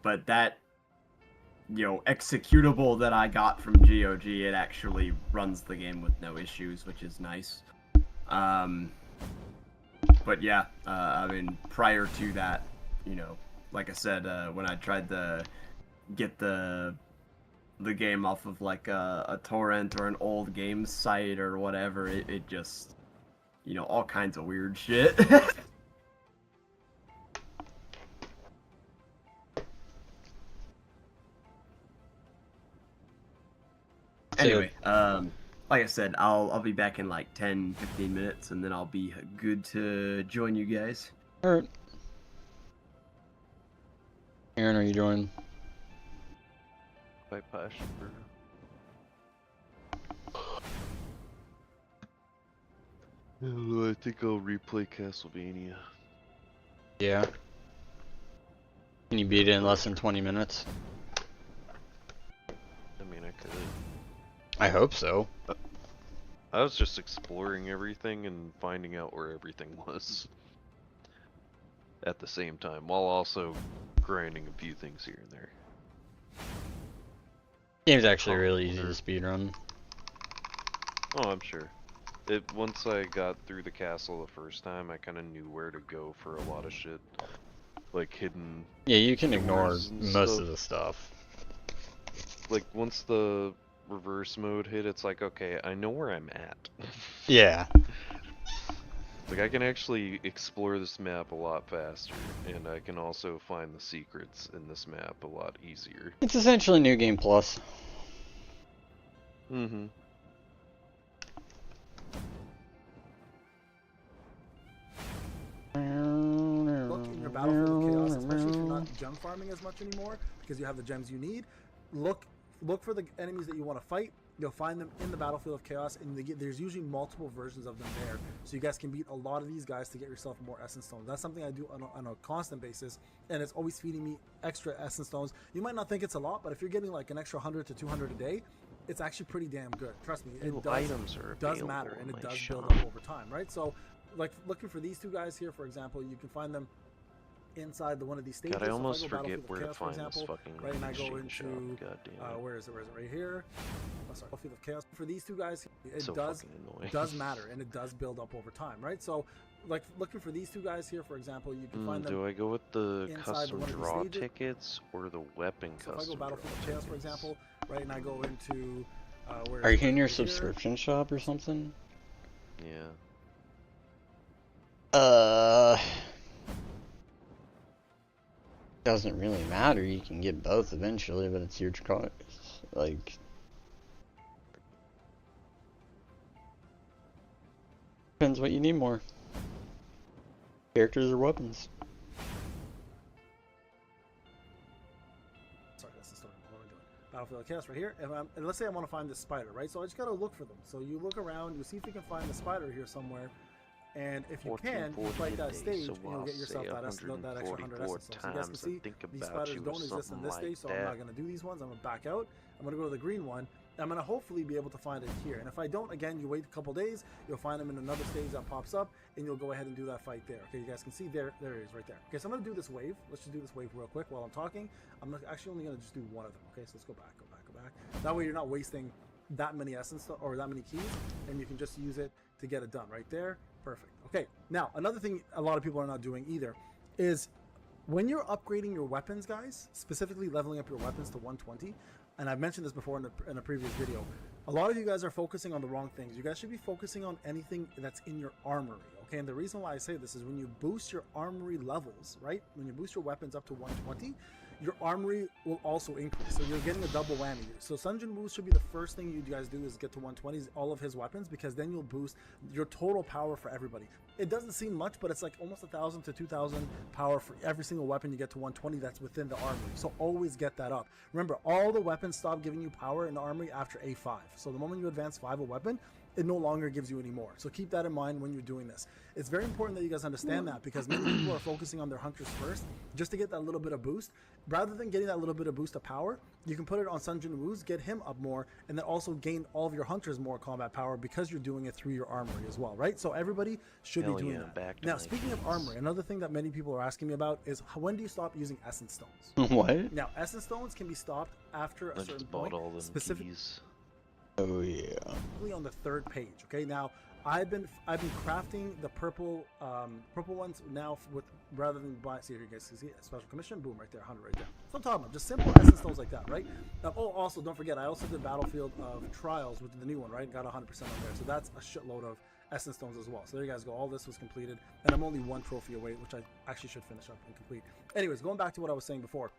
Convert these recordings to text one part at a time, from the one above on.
but that, executable that I got from GOG, it actually runs the game with no issues, which is nice. But yeah, I mean, prior to that, like I said, when I tried to get the game off of like a torrent or an old games site or whatever, it just, all kinds of weird shit. Anyway, like I said, I'll be back in like 10-15 minutes, and then I'll be good to join you guys. Alright. Aaron, are you joining? Quite passionate. I think I'll replay Castlevania. Yeah. Can you beat it in less than 20 minutes? I mean, I could. I hope so. I was just exploring everything and finding out where everything was at the same time, while also grinding a few things here and there. Game's actually really easy to speedrun. Oh, I'm sure. Once I got through the castle the first time, I kind of knew where to go for a lot of shit, like hidden. Yeah, you can ignore doors and most stuff. of the stuff. Like once the reverse mode hit, it's like, okay, I know where I'm at. Yeah. Like I can actually explore this map a lot faster, and I can also find the secrets in this map a lot easier. It's essentially New Game Plus. Mm-hmm. Look in your Battlefield of Chaos, especially if you're not gem farming as much anymore, because you have the gems you need. Look for the enemies that you want to fight. You'll find them in the Battlefield of Chaos, and there's usually multiple versions of them there, so you guys can beat a lot of these guys to get yourself more Essence Stones. That's something I do on a constant basis, and it's always feeding me extra Essence Stones. You might not think it's a lot, but if you're getting like an extra 100 to 200 a day, it's actually pretty damn good. Trust me, it does matter, and it does build up over time, right? So, like looking for these two guys here, for example, you can find them inside one of these stages. God, I almost so forget where to find this fucking right, and I go machine into shop. God damn it. where is it right here? Oh, sorry, Battlefield of Chaos. For these two guys, it so does matter, and it does build up over time, right? So, like looking for these two guys here, for example, you can find them. Do I go with the custom one of these draw stages. tickets or the weapon So custom? if I go Battlefield of Chaos, for example, right, and I go into where Are you is it in your right here? subscription shop or something? Yeah. Doesn't really matter. You can get both eventually, but it's your choice. Like, depends what you need more. Characters or weapons. Sorry, that's the story. What am I doing? Battlefield of Chaos right here, and let's say I want to find this spider, right? So I just gotta look for them. So you look around, you see if you can find the spider here somewhere. And if you can, you fight that stage, and you'll get yourself that extra 100 essence. So you guys can see, these spiders don't exist in this stage, so I'm not going to do these ones. I'm going to back out. I'm going to go to the green one. I'm going to hopefully be able to find it here. And if I don't, again, you wait a couple days, you'll find them in another stage that pops up, and you'll go ahead and do that fight there. Okay, you guys can see, there it is right there. Okay, so I'm going to do this wave. Let's just do this wave real quick while I'm talking. I'm actually only going to just do one of them. Okay, so let's go back. That way you're not wasting that many essence or that many keys, and you can just use it to get it done right there. Perfect. Okay, now another thing a lot of people are not doing either is when you're upgrading your weapons, guys, specifically leveling up your weapons to 120, and I've mentioned this before in a previous video, a lot of you guys are focusing on the wrong things. You guys should be focusing on anything that's in your armory, okay? And the reason why I say this is when you boost your armory levels, right? When you boost your weapons up to 120, your armory will also increase, so you're getting a double whammy. So Sun Jin Woo should be the first thing you guys do is get to 120s, all of his weapons, because then you'll boost your total power for everybody. It doesn't seem much, but it's like almost 1,000 to 2,000 power for every single weapon you get to 120 that's within the armory. So always get that up. Remember, all the weapons stop giving you power in the armory after A5. So the moment you advance 5 a weapon, it no longer gives you any more. So keep that in mind when you're doing this. It's very important that you guys understand that, because many people are focusing on their hunters first just to get that little bit of boost. Rather than getting that little bit of boost of power, you can put it on Sun Jin Woo's, get him up more, and then also gain all of your hunters more combat power because you're doing it through your armory as well, right? So everybody should be doing that. Now, speaking of armory, another thing that many people are asking me about is when do you stop using Essence Stones? What? Now, Essence Stones can be stopped after a certain point, specifically Oh yeah. on the 3rd page. Okay, now I've been crafting the purple ones now with, rather than buy. See if you guys can see it, special commission, boom, right there, 100 right there. So I'm talking about just simple essence stones like that, right? Oh, also don't forget, I also did Battlefield of Trials with the new one, right? Got 100% on there, so that's a shitload of essence stones as well. So there you guys go. All this was completed, and I'm only 1 trophy away, which I actually should finish up and complete. Anyways, going back to what I was saying before.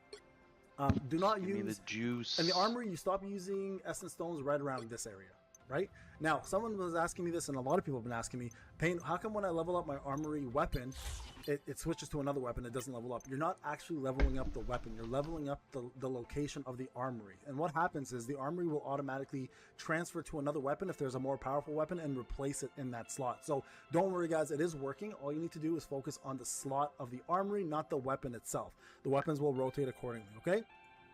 Do not use the juice. in the armory. You stop using essence stones right around this area. Right now, someone was asking me this, and a lot of people have been asking me, Payne, how come when I level up my armory weapon, it switches to another weapon, it doesn't level up? You're not actually leveling up the weapon, you're leveling up the location of the armory. And what happens is the armory will automatically transfer to another weapon if there's a more powerful weapon and replace it in that slot. So don't worry guys, it is working. All you need to do is focus on the slot of the armory, not the weapon itself. The weapons will rotate accordingly, okay?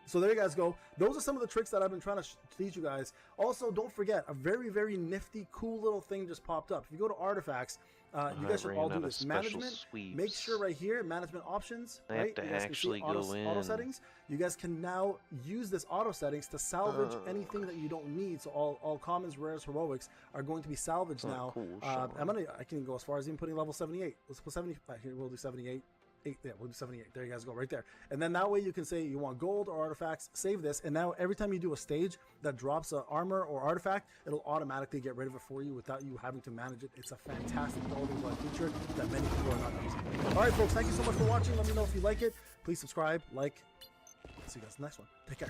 So there you guys go. Those are some of the tricks that I've been trying to teach you guys. Also, don't forget, a very, very nifty, cool little thing just popped up. If you go to artifacts, you guys should all do this. Management, make sure right here, management options, right? You guys can see auto settings. You guys can now use this auto settings to salvage anything that you don't need. So all commons, rares, heroics are going to be salvaged now. Cool, I can go as far as even putting level 78. Let's put 70. Here, we'll do 78. Yeah, we'll do 78. There you guys go, right there. And then that way you can say you want gold or artifacts, save this, and now every time you do a stage that drops an armor or artifact, it'll automatically get rid of it for you without you having to manage it. It's a fantastic feature that many people are not using. All right, folks, thank you so much for watching. Let me know if you like it. Please subscribe, like. See you guys in the next one. Take care.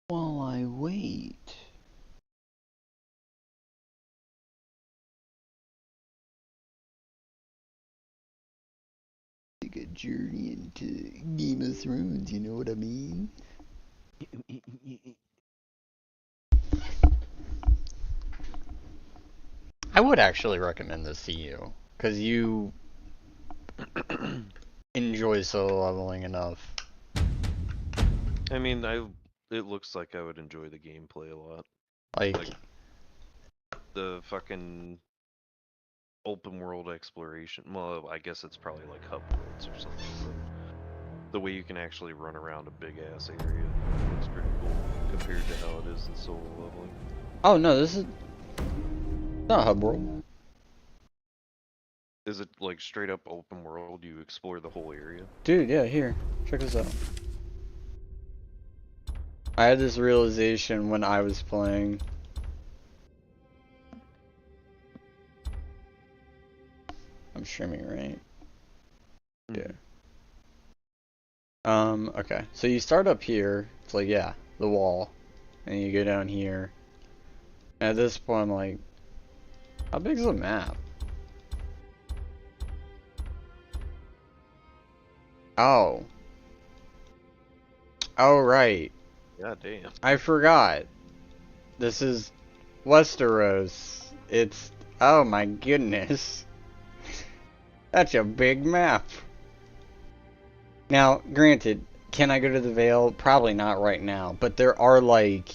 While I wait. Like a journey into Game of Thrones, you know what I mean? I would actually recommend this to you, because you enjoy solo leveling enough. I mean, it looks like I would enjoy the gameplay a lot. Like the fucking open world exploration. Well, I guess it's probably like hub worlds or something. But the way you can actually run around a big ass area looks pretty cool compared to how it is in solo leveling. Oh no, this is not hub world. Is it like straight up open world? You explore the whole area? Dude, yeah, here. Check this out. I had this realization when I was playing. I'm streaming, right? Yeah. Okay. So you start up here. It's like, yeah, the wall. And you go down here. And at this point, I'm like, how big is the map? Oh. Oh, right. God damn. I forgot. This is Westeros. It's... Oh my goodness. That's a big map. Now, granted, can I go to the Vale? Probably not right now. But there are, like...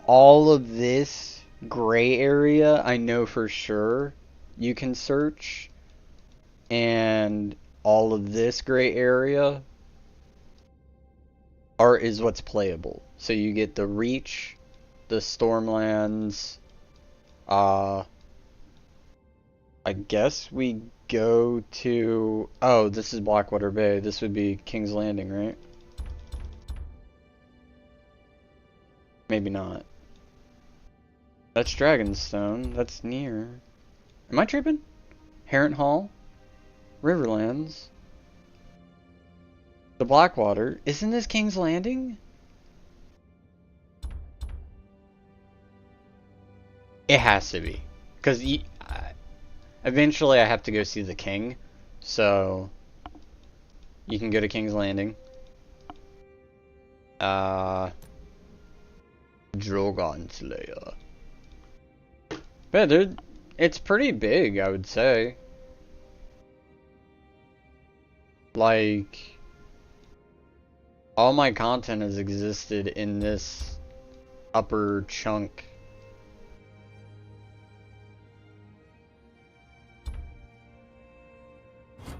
all of this gray area, I know for sure you can search. And all of this gray area is what's playable. So you get the Reach, the Stormlands, I guess we go to... Oh, this is Blackwater Bay. This would be King's Landing, right? Maybe not. That's Dragonstone. That's near. Am I tripping? Heron Hall? Riverlands? The Blackwater? Isn't this King's Landing? It has to be. Because eventually I have to go see the king. So you can go to King's Landing. Drogon Slayer. But dude, it's pretty big, I would say. Like, all my content has existed in this upper chunk.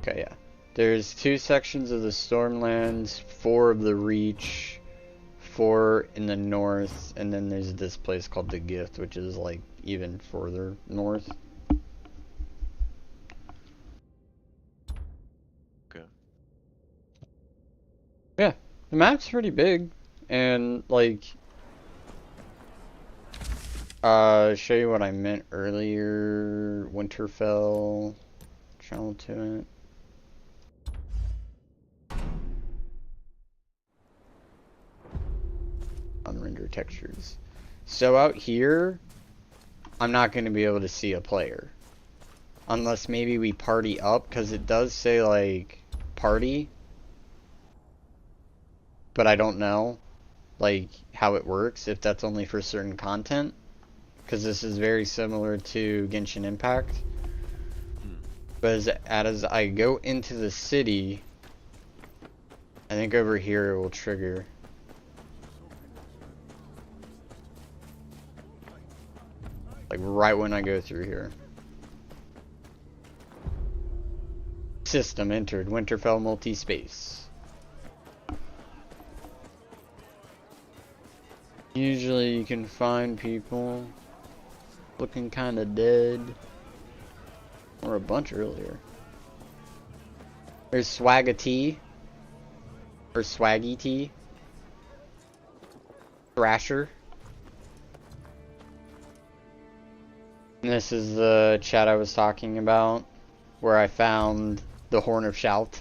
Okay, yeah. There's 2 sections of the Stormlands, 4 of the Reach, 4 in the north, and then there's this place called the Gift, which is like even further north. Okay. Yeah, the map's pretty big, and like, show you what I meant earlier. Winterfell, travel to it. Unrender textures. So out here, I'm not going to be able to see a player. Unless maybe we party up, because it does say, like, party. But I don't know, like, how it works, if that's only for certain content. Because this is very similar to Genshin Impact. But as I go into the city, I think over here it will trigger. Like right when I go through here. System entered Winterfell multi-space. Usually you can find people looking kinda dead. Or a bunch earlier. There's Swaggy or Swaggy T. Thrasher. And this is the chat I was talking about, where I found the Horn of Shout.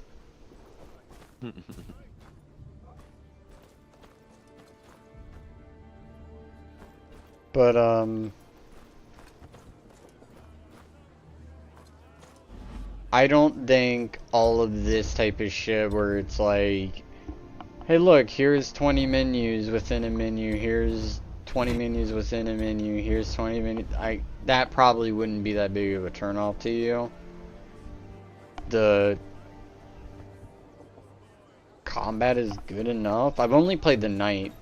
But I don't think all of this type of shit where it's like, hey look, here's 20 menus within a menu, here's 20 menus within a menu, here's 20 menus, that probably wouldn't be that big of a turnoff to you. The combat is good enough. I've only played the knight.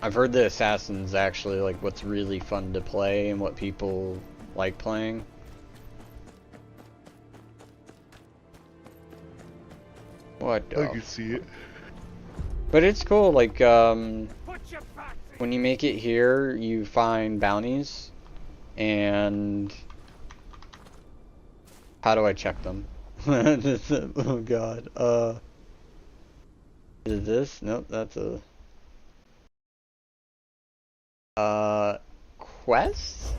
I've heard the assassin's actually like what's really fun to play and what people like playing. What? I can see it. But it's cool, like, when you make it here, you find bounties, and how do I check them? Oh god, is this? Nope, that's a, quest?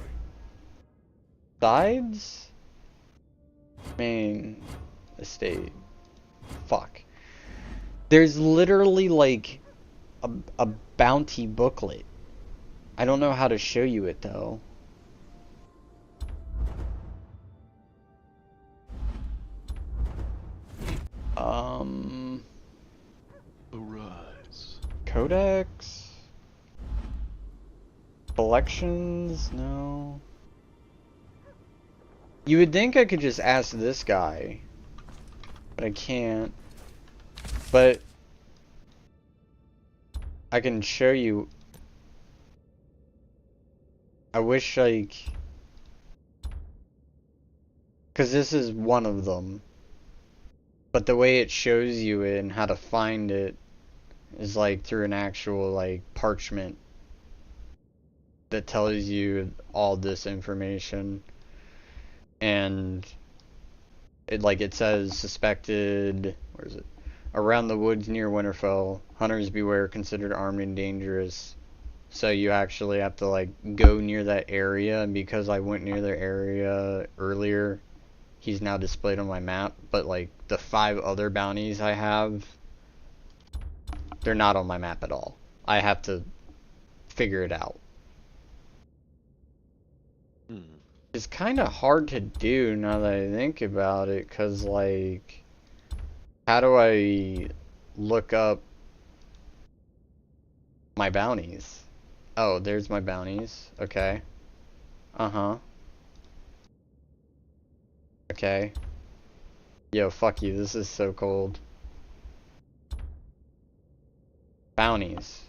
Sides? Main estate. Fuck. There's literally like a bounty booklet. I don't know how to show you it though. Arise. Codex? Collections? No. You would think I could just ask this guy, but I can't. But I can show you. I wish like, cause this is one of them. But the way it shows you it and how to find it is like through an actual like parchment that tells you all this information. And it says suspected, where is it? Around the woods near Winterfell, hunters beware, considered armed and dangerous. So you actually have to like go near that area, and because I went near the area earlier, he's now displayed on my map, but like the 5 other bounties I have, they're not on my map at all. I have to figure it out. It's kind of hard to do now that I think about it, because like, how do I look up my bounties? Oh, there's my bounties. Okay. Uh-huh. Okay. Yo, fuck you. This is so cold. Bounties.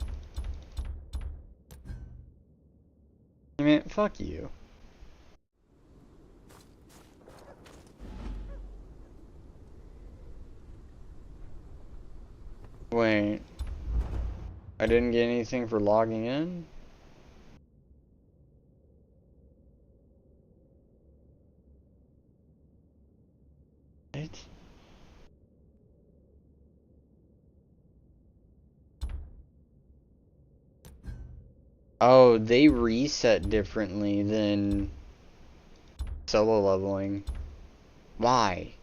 I mean, fuck you. Wait. I didn't get anything for logging in? What? Oh, they reset differently than solo leveling. Why?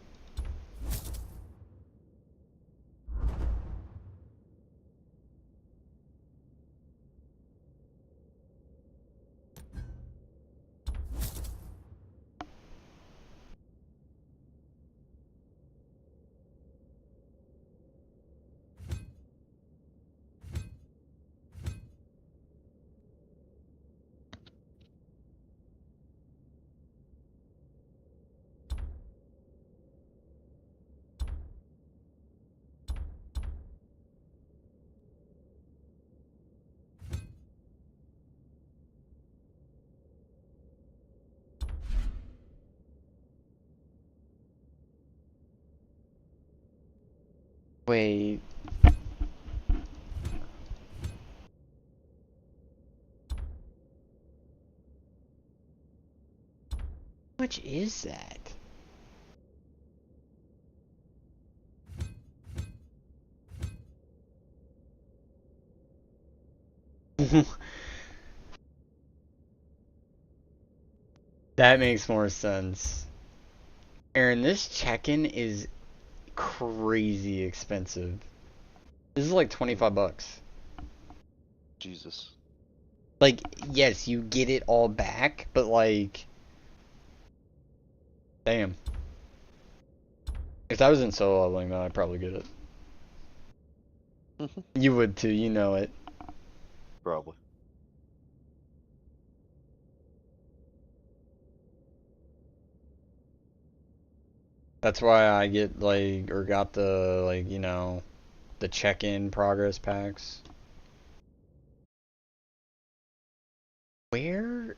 Wait. How much is that? That makes more sense. Aaron, this check-in is crazy expensive. This is like 25 bucks. Jesus. Like, yes, you get it all back, but like, damn. If I was in solo leveling, then I'd probably get it. You would too, you know it. Probably. That's why I get like, or got the like, you know, the check-in progress packs. Where?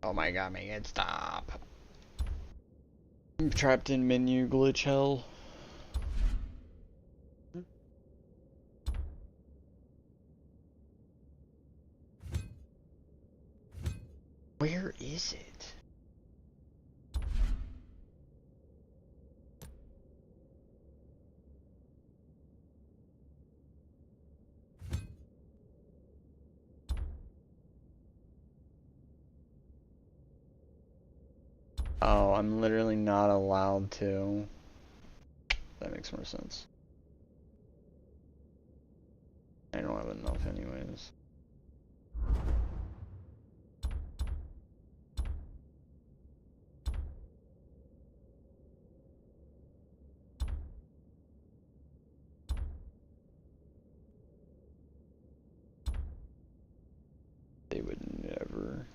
Oh my god, make it stop. I'm trapped in menu glitch hell. Where is it? Oh, I'm literally not allowed to. That makes more sense. I don't have enough anyways. They would never.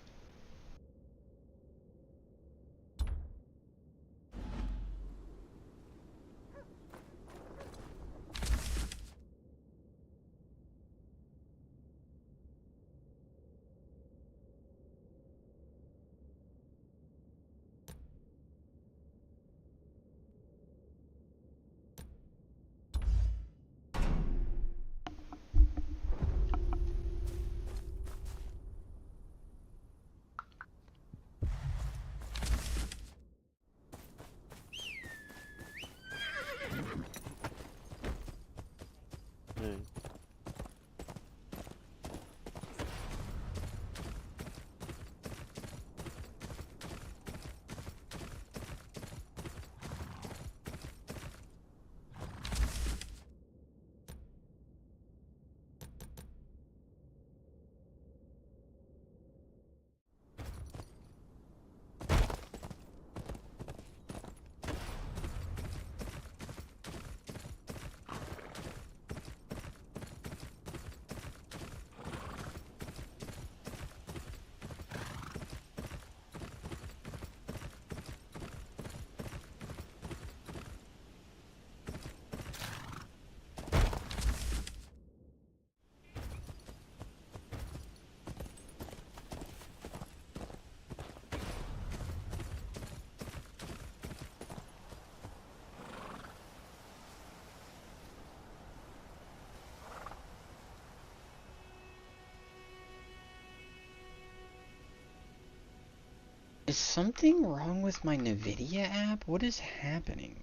Is something wrong with my NVIDIA app? What is happening?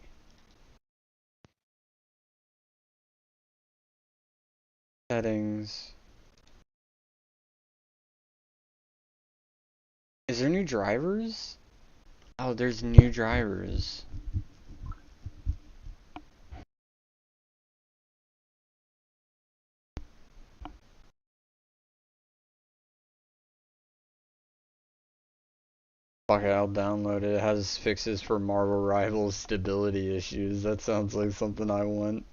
Settings. Is there new drivers? Oh, there's new drivers. Fuck it, I'll download it. It has fixes for Marvel Rivals stability issues. That sounds like something I want.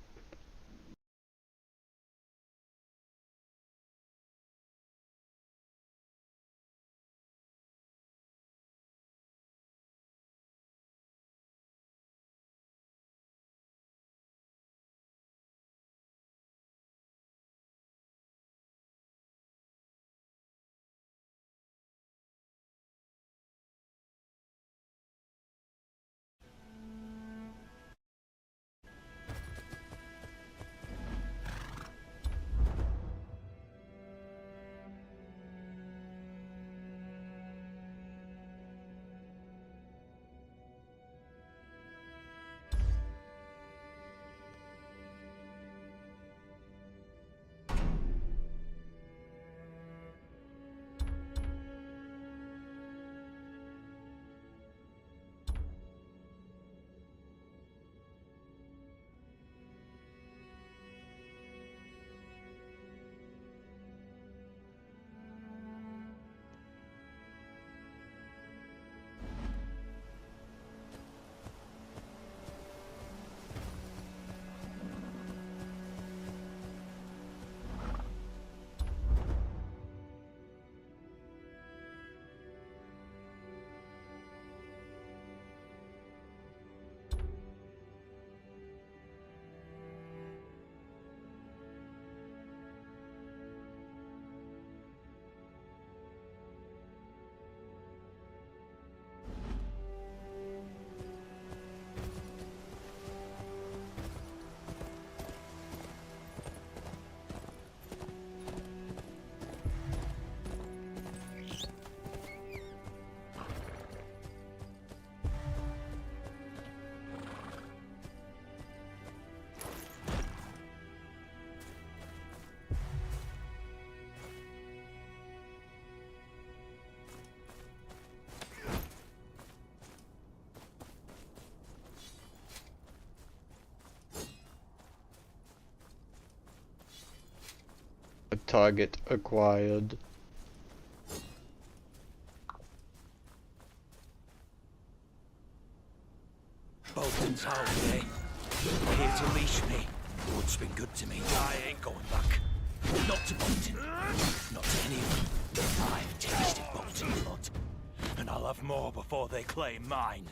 A target acquired. Bolton's home, eh? Here to leash me. Wood's been good to me. I ain't going back. Not to Bolton. Not to anyone. I've tasted Bolton blood. And I'll have more before they claim mine.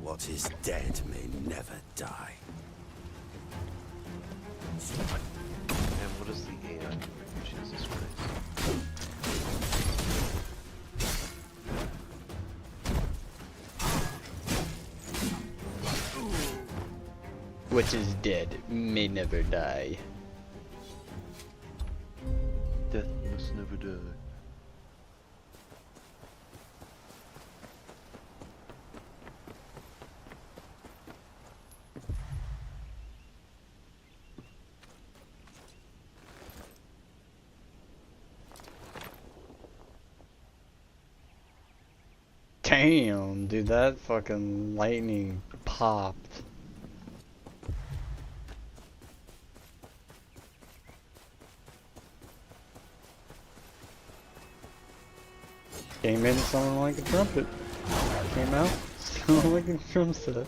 What is dead may never die. And what is the AI? Jesus Christ. What is dead may never die. Death must never die. Damn, dude, that fucking lightning popped. Came in sounding like a trumpet. Came out sounding like a drum set.